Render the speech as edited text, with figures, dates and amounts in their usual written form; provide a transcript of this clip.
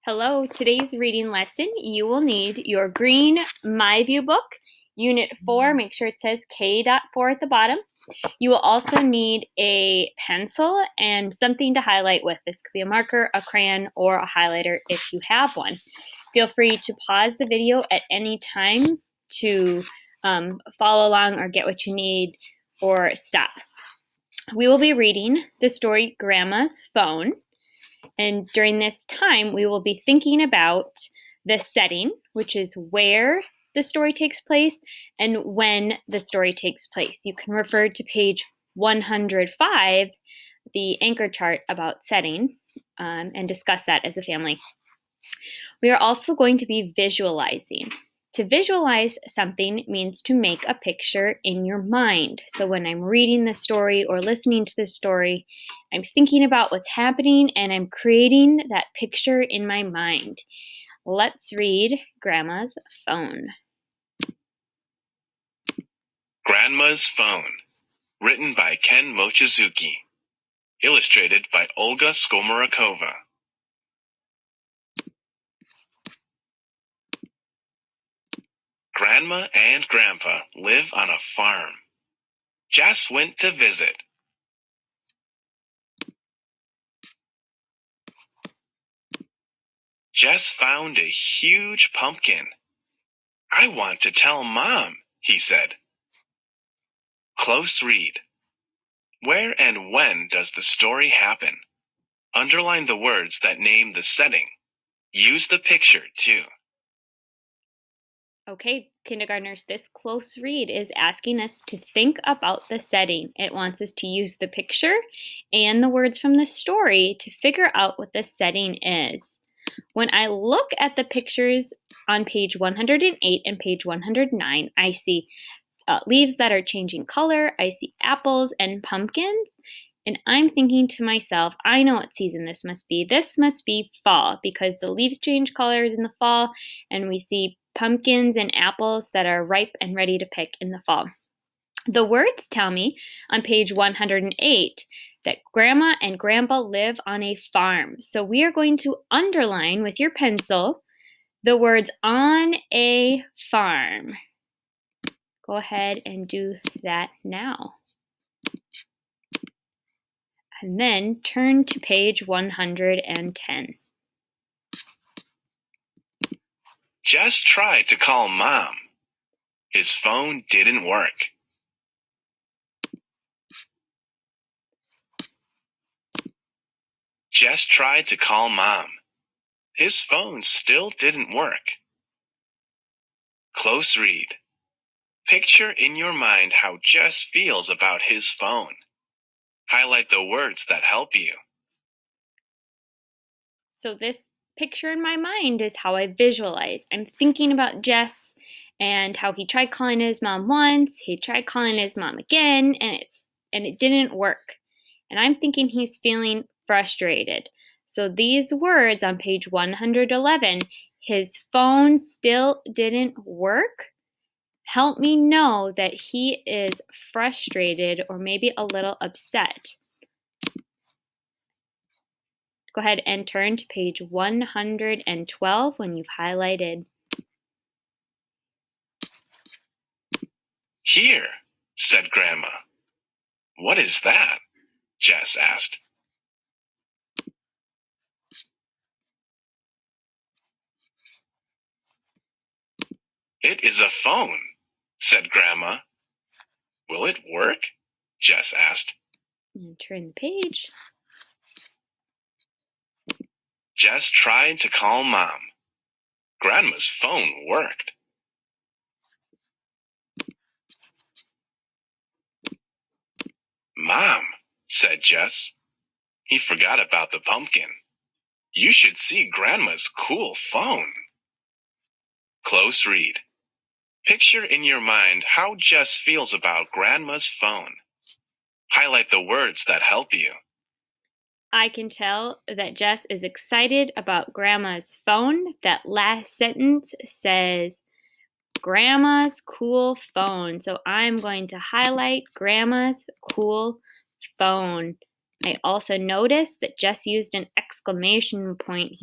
Hello, today's reading lesson, you will need your green My View book, Unit 4, make sure it says K.4 at the bottom. You will also need a pencil and something to highlight with. This could be a marker, a crayon, or a highlighter if you have one. Feel free to pause the video at any time to follow along or get what you need or stop. We will be reading the story Grandma's Phone. And during this time, we will be thinking about the setting, which is where the story takes place and when the story takes place. You can refer to page 105, the anchor chart about setting, and discuss that as a family. We are also going to be visualizing. To visualize something means to make a picture in your mind. So when I'm reading the story or listening to the story, I'm thinking about what's happening and I'm creating that picture in my mind. Let's read Grandma's Phone. Grandma's Phone, written by Ken Mochizuki, illustrated by Olga Skomarakova. Grandma and Grandpa live on a farm. Jess went to visit. Jess found a huge pumpkin. I want to tell Mom, he said. Close read. Where and when does the story happen? Underline the words that name the setting. Use the picture too. Okay, kindergartners, this close read is asking us to think about the setting. It wants us to use the picture and the words from the story to figure out what the setting is. When I look at the pictures on page 108 and page 109, I see leaves that are changing color, I see apples and pumpkins, and I'm thinking to myself, I know what season this must be. This must be fall because the leaves change colors in the fall and we see pumpkins and apples that are ripe and ready to pick in the fall. The words tell me on page 108 that Grandma and Grandpa live on a farm. So we are going to underline with your pencil the words on a farm. Go ahead and do that now. And then turn to page 110. Jess tried to call Mom. His phone didn't work. Jess tried to call Mom. His phone still didn't work. Close read. Picture in your mind how Jess feels about his phone. Highlight the words that help you. So this picture in my mind is how I visualize. I'm thinking about Jess and how he tried calling his mom once, he tried calling his mom again, and it didn't work. And I'm thinking he's feeling frustrated. So these words on page 111, his phone still didn't work, help me know that he is frustrated or maybe a little upset. Go ahead and turn to page 112 when you've highlighted. Here, said Grandma. What is that? Jess asked. It is a phone, said Grandma. Will it work? Jess asked. And turn the page. Jess tried to call Mom. Grandma's phone worked. Mom, said Jess. He forgot about the pumpkin. You should see Grandma's cool phone. Close read. Picture in your mind how Jess feels about Grandma's phone. Highlight the words that help you. I can tell that Jess is excited about Grandma's phone. That last sentence says, Grandma's cool phone. So I'm going to highlight Grandma's cool phone. I also noticed that Jess used an exclamation point here.